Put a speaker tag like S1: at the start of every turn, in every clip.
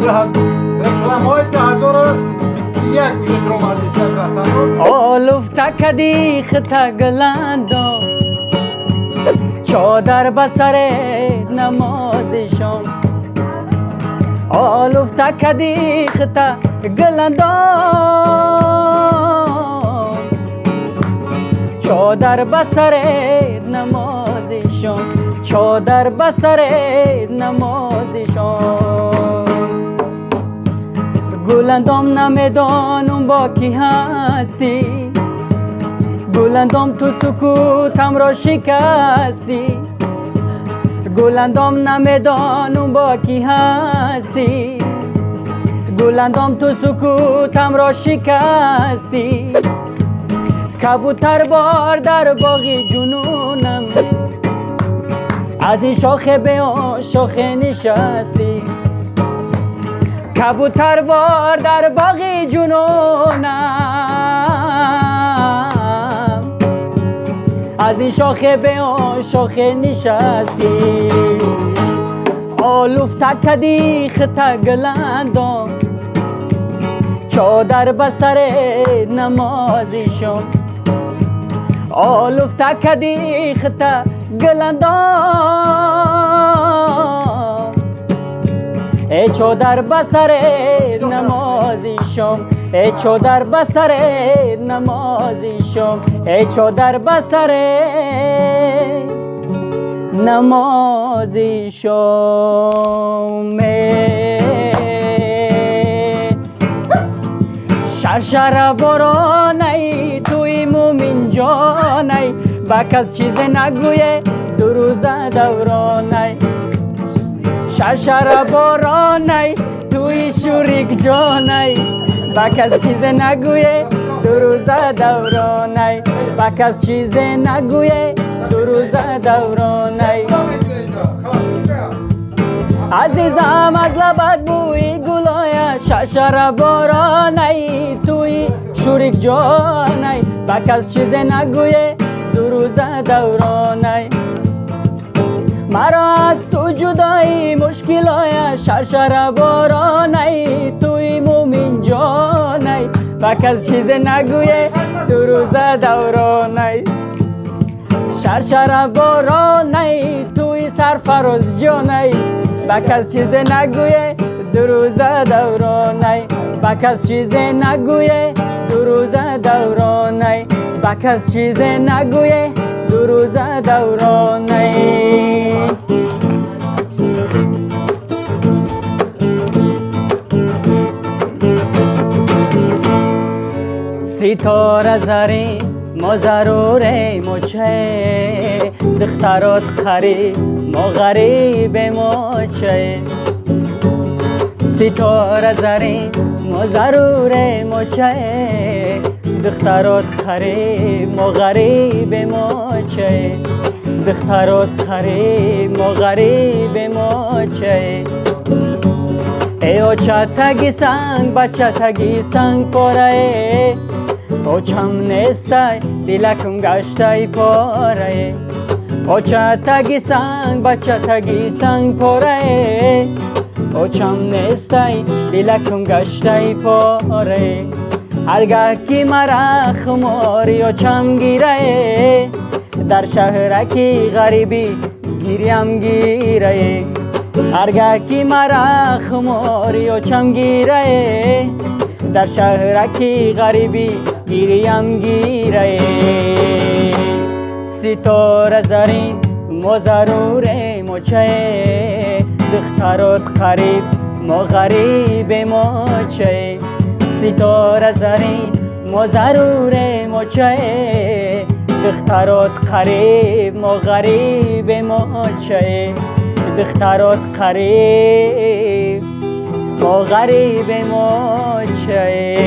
S1: рекламаҳои 2021 вуҷудро маҷлисият рафтан
S2: олуфта кади хита гиландом чодар ба саре намози шом олуфта кади хита гиландом чодар ба саре намози шом чодар ба саре намози шом گلندام نمیدانم با کی هستی گلندام تو سکوتم را شکستی گلندام نمیدانم با کی هستی گلندام تو سکوتم را شکستی کبوتر بار در باغ جنونم از این شاخه به آن شاخه نشستی کبوتر بار در باغ جنونم از این شاخه به آن شاخه نشستی آلوفته کدی خطا گلندم چادر به سر نمازی شم آلوفته کدی خطا گلندم ای چادر به سر نمازی شم ای چادر به سر نمازی شم ای چادر به سر نمازی شم شرشر بارانی توی مومن جانی با کس چیز نگویه دو روزه دورانی شرشر بارانی توی شوریک جانی با کس چیز نگویه دو روزه دورانی با کس چیز نگویه دو روزه دورانی عزیزم از لبت بوی گلای شرشر بارانی توی شوریک جانی با کس چیز نگویه دو روزه دورانی مرا از تو جدایی مشکلای شرشر بارانی توی مومن جانی با کس چیز نگویه دو روزه دورانی شرشر بارانی توی سرفراز جانی با کس چیز نگویه دو روزه دورانی با کس چیز نگویه دو روزه دورانی با کس چیز نگویه دو روزه دورانی ستاره زرین ما ضروره مچه دخترات قریب ما غریب مچه ستاره زرین ما ضروره مچه دخترات قریب ما غریب مچه دخترات قریب ما غریب مچه ای او چتگی سنگ بچه تگی سنگ پاره او چم نیستای دلکم گشتای پاره او چتگی سنگ بچه تگی سنگ پاره او چم نیستای دلکم گشتای پاره هرگاه کی مرا خماری او چم گیره در شهرکی غریبی گیریم گیره هرگاه کی مرا خماری و چم گیره در شهرکی غریبی گیریم گیره ستاره زرین ما ضروره مچه دخترات قریب ما غریب مچه ستاره زرین ما ضروره مچه دخترات قریب ما غریب مچه دخترات قریب ما غریب مچه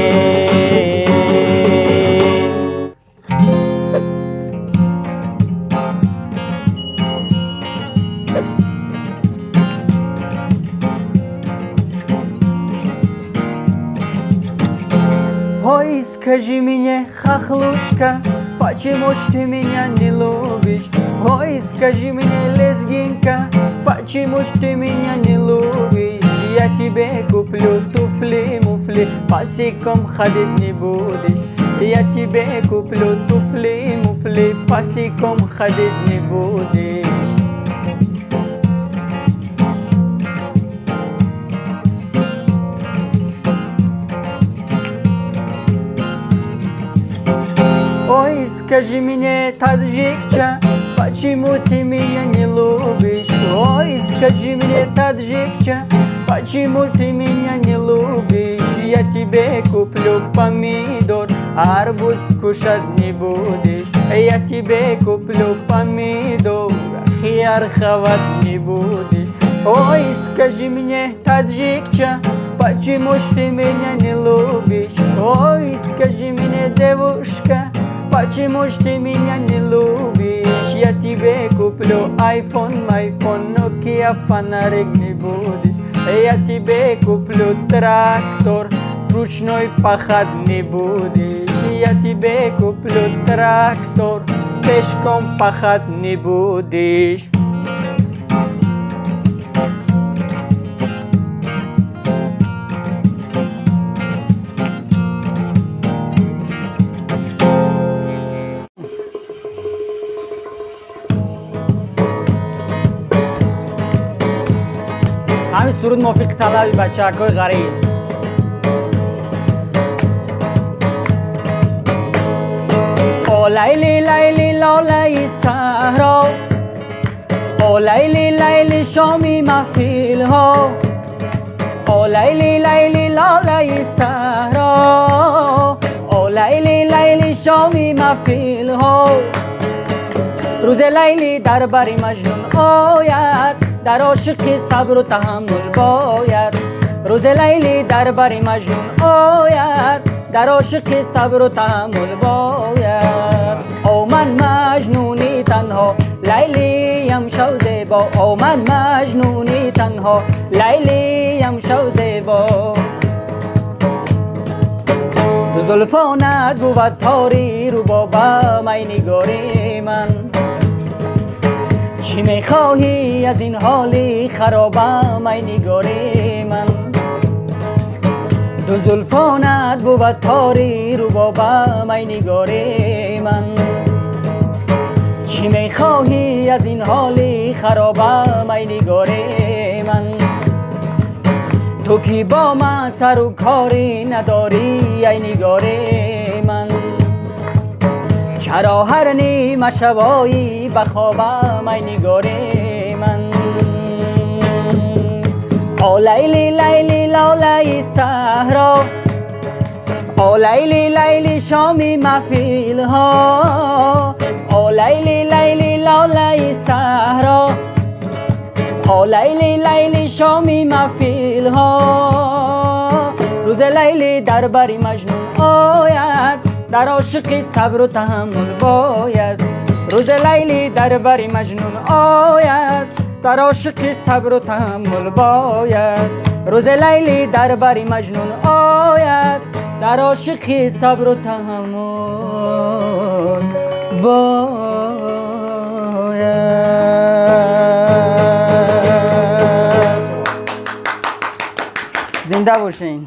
S2: Ой, скажи мне, хохлушка, почему ж ты меня не любишь? Ой, скажи мне, лезгинка, почему ж ты меня не любишь? Я یتی به کوپلو توفلی مفلی پاسی کم خدید نبودش یتی به کوپلو توفلی مفلی پاسی کم خدید نبودش Ой, скажи мне, таджикча, почему ты меня не любишь? Ой, скажи мне, таджикча, почему ты меня не любишь? Я тебе куплю помидор, арбуз кушать не будешь. Я тебе куплю помидор, хияр хавать не будешь. Ой, скажи мне, таджикча, почему ж ты меня не любишь? Ой, скажи мне, девушка, почему ж ты меня не любишь? Я тебе куплю iPhone, Nokia фонарик не будешь. Я тебе куплю трактор, ручной пахать не будешь. Я тебе куплю трактор, пешком пахать не будешь. همین سرود موفق طلبی بچه های غریب او لیلی لیلی لالی سهرا او لیلی لیلی شامی محفیل ها او لیلی لیلی لالی سهرا او لیلی لیلی شامی محفیل ها روز لیلی در بری مجنون آید در عاشقی صبر و تحمل باید روز لیلی در بری مجنون آید در عاشقی صبر و تحمل باید او من مجنونی تنها لیلیم شو زیبا او من مجنونی تنها لیلیم شو زیبا دو زلفانت بود تاری رو بابا می نگاری من چی میخواهی از این حالی خرابم ای نگاری من دو زلفانت بود تاری رو بابم ای نگاری من چی میخواهی از این حالی خرابم ای نگاری من تو کی با من سر و کاری نداری ای نگاری من چرا هر نیمه شبایی بخوابم ای نگاری من او لیلی لیلی لالی سهرا او لیلی لیلی شامی محفیل ها او لیلی لیلی لالی سهرا او لیلی لیلی شامی محفیل ها روز لیلی در بری مجنون آید در عاشقی صبر و تحمل باید روز لیلی در بری مجنون آید در عاشقی صبر و تحمل باید روز لیلی در بری مجنون آید در عاشقی صبر و تحمل باید زنده باشین